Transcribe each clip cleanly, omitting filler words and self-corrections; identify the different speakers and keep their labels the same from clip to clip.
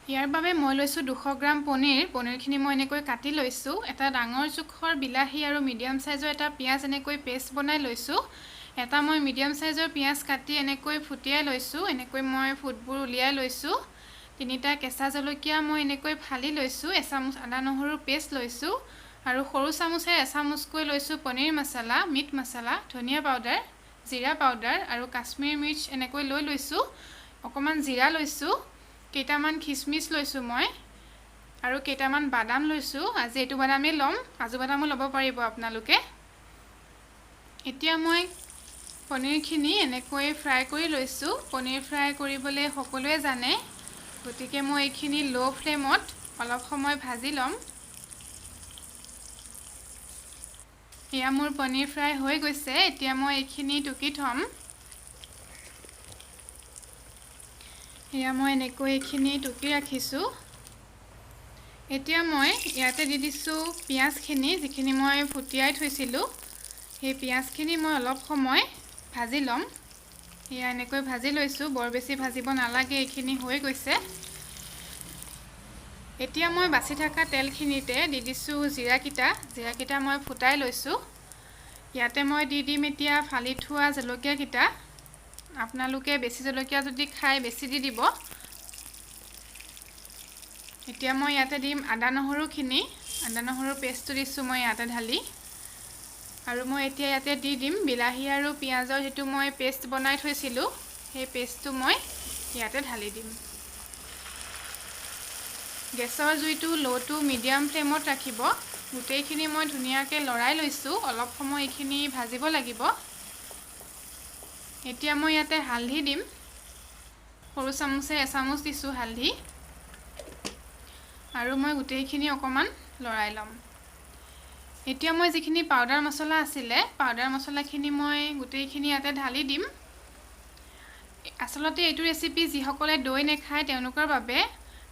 Speaker 1: ইয়াৰ বাবে মই লৈছো 200 গ্ৰাম পনীৰ পনীৰখিনি মই এনেকৈ কাটি লৈছো এটা ডাঙৰ জোখৰ বিলাহী আৰু মিডিয়াম সাইজৰ এটা পিয়াজ এনেকৈ পেষ্ট বনাই লৈছো এটা মই মিডিয়াম সাইজৰ পিয়াজ কাটি এনেকৈ ফুটিয়াই লৈছো এনেকৈ মই ফুটবোৰ উলিয়াই লৈছো তিনিটা কেঁচা জলকীয়া মই এনেকৈ ফালি লৈছো এচামুচ আদা নহৰু পেষ্ট লৈছো আৰু সৰু চামুচে এচামুচকৈ লৈছো পনীৰ মছলা মিট মছলা ধনিয়া পাউডাৰ জিৰা পাউডাৰ আৰু কাশ্মীৰ মিৰ্চ এনেকৈ লৈ লৈছো অকমান জিৰা লৈছো কেইটামান খিসমিস লৈছো মই আৰু কেইটামান বাদাম লৈছো আজি এটো বাদামে লম কাজু বাদামো লব পাৰিব আপোনালোকে এতিয়া মই পনীৰখিনি এনেকৈ ফ্ৰাই কৰি লৈছো পনীৰ ফ্ৰাই কৰিবলৈ সকলোৱে জানে গতিকে মই এইখিনি লো ফ্লেমত অলপ সময় ভাজি লম এয়া মোৰ পনীৰ ফ্ৰাই হৈ গৈছে এতিয়া মই এইখিনি টুকি থম এয়া মই এনেকৈ এইখিনি টুকি ৰাখিছো এতিয়া মই ইয়াতে দি দিছো পিয়াজখিনি যিখিনি মই ফুটিয়াই থৈছিলো এই পিয়াজখিনি মই অলপ সময় ভাজি লম এয়া এনেকৈ ভাজি লৈছো বৰ বেছি ভাজিব নালাগে এইখিনি হৈ গৈছে এতিয়া মই বাছি থকা তেলখিনিতে দি দিছো জিৰাকিটা মই ফুটাই লৈছো ইয়াতে মই দি দিম এতিয়া ফালি থোৱা জলকীয়া কিটা আপোনালোকে বেছি জলকীয়া যদি খাই বেছি দি দিব এতিয়া মই ইয়াতে দিম আদা নহৰু পেষ্টটো দিছো মই ইয়াতে ঢালি আৰু মই এতিয়া ইয়াতে দি দিম বিলাহী আৰু পিয়াজৰ যেটো মই পেষ্ট বনাই থৈছিলো সেই পেষ্টটো মই ইয়াতে ঢালি দিম গেছৰ জুইটো লো টু মিডিয়াম ফ্লেমত ৰাখিব গুটেইখিনি মই ধুনিয়াকে লৰাই লৈছো অলপ সময় এইখিনি ভাজিব লাগিব এতিয়া মই ইয়াতে হালধি দিম সৰু চামুচে এচামুচ দিছো হালধি আৰু মই গুটেইখিনি অকমান লৰাই লম এতিয়া মই যিখিনি পাউডাৰ মছলা আছিলে পাউডাৰ মছলাখিনি মই গুটেইখিনি ইয়াতে ঢালি দিম আসলতে এইটো ৰেচিপি যি সকলে দৈ নেখায় তেওঁলোকৰ বাবে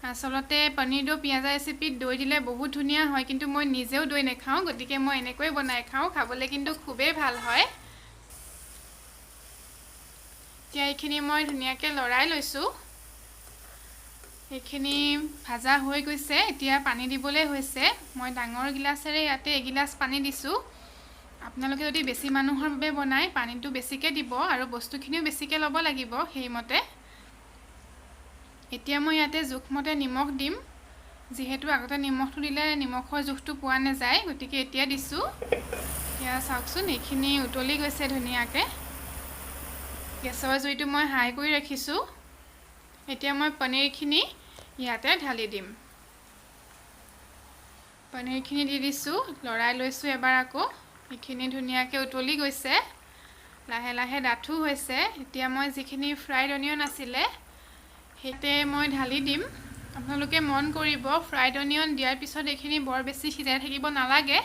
Speaker 1: আসলতে পনীৰ দো পিয়াজা ৰেচিপি দৈ দিলে বহুত ধুনিয়া হয় কিন্তু মই নিজেও দৈ নেখাও গতিকে মই এনেকৈ বনাই খাও খাবলৈ কিন্তু খুবেই ভাল হয় এতিয়া এইখিনি মই ধুনিয়াকে লৰাই লৈছো এইখিনি ভাজা হৈ গৈছে এতিয়া পানী দিবলৈ হৈছে মই ডাঙৰ গিলাসেৰে ইয়াতে এগিলাস পানী দিছো আপোনালোকে যদি বেছি মানুহৰ বাবে বনাই পানীটো বেছিকে দিব আৰু বস্তুখিনিও বেছিকে লব লাগিব সেইমতে এতিয়া মই ইয়াতে জোখমতে নিমখ দিম যেহেতু আগতে নিমখটো দিলে নিমখৰ জোখটো পোৱা নাযায় গতিকে এতিয়া দিছো ইয়া চাওকচোন এইখিনি উতলি গৈছে ধুনিয়াকে গেছৰ জুইটো মই হাই কৰি ৰাখিছো এতিয়া মই পনীৰখিনি ইয়াতে ঢালি দিম পনীৰখিনি দি দিছো লৰাই লৈছো এবাৰ আকৌ এইখিনি ধুনিয়াকে উতলি গৈছে লাহে লাহে ডাঠু হৈছে এতিয়া মই যিখিনি ফ্ৰাইড অনিয়ন আছিলে হেতে মই ঢালি দিম আপোনালোকে মন কৰিব ফ্ৰাইড অনিয়ন দিয়াৰ পিছত এইখিনি বৰ বেছি সিজাই থাকিব নালাগে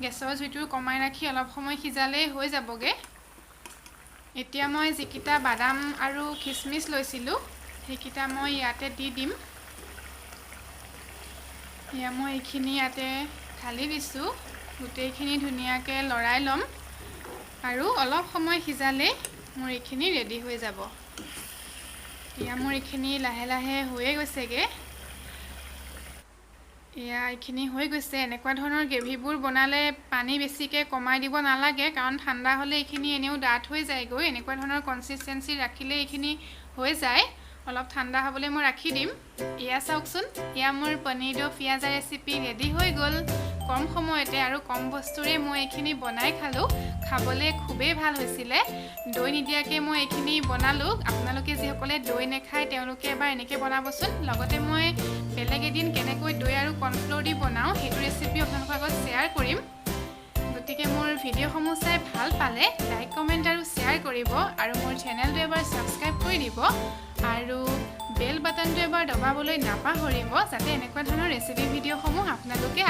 Speaker 1: গেছৰ জুইটো কমাই ৰাখি অলপ সময় সিজালেই হৈ যাবগে এতিয়া মই যিকিটা বাদাম আৰু খিসমিস লৈছিলো সেইকিটা মই ইয়াতে দি দিম ইয়া মই এইখিনি ইয়াতে ঢালি দিছো গুটেইখিনি ধুনিয়াকে লৰাই লম আৰু অলপ সময় সিজালে মোৰ এইখিনি ৰেডি হৈ যাব ইয়া মোৰ এইখিনি লাহে লাহে হৈয়ে গৈছেগে ইয়া এইখিনি হৈ গৈছে এনেকুৱা ধৰণৰ গ্ৰেভিবোৰ বনালে পানী বেছিকে কমাই দিব নালাগে কাৰণ ঠাণ্ডা হলে এইখিনি এনেও ডাঠ হৈ যায়গৈ এনেকুৱা ধৰণৰ কনসিস্টেন্সি ৰাখিলে এইখিনি হৈ যায় অলপ ঠাণ্ডা হ'বলৈ মই ৰাখি দিম ইয়া চাওকচোন ইয়া মোৰ পনীৰ দো পিয়াজা ৰেচিপি ৰেডি হৈ গল কম সময়তে আৰু কম বস্তুৰে মই এইখিনি বনাই খালো খাবলৈ খুবেই ভাল হৈছিলে দৈ নিদিয়াকে মই এইখিনি বনালো আপোনালোকে যি সকলে দৈ নেখায় তেওঁলোকে এবাৰ এনেকৈ বনাবচোন লগতে মই বেলেগ এদিন কেনেকৈ দৈ আৰু কৰ্ণফ্লোৰ দি বনাও সেইটো ৰেচিপি আপোনালোকৰ আগত শ্বেয়াৰ কৰিম গতিকে মোৰ ভিডিঅ'সমূহ চাই ভাল পালে লাইক কমেন্ট আৰু শ্বেয়াৰ কৰিব আৰু মোৰ চেনেলটো এবাৰ সাবস্ক্ৰাইব কৰি দিব আৰু বেল বাটনটো এবাৰ দবাবলৈ নাপাহৰিব যাতে এনেকুৱা ধৰণৰ ৰেচিপি ভিডিঅ'সমূহ আপোনালোকে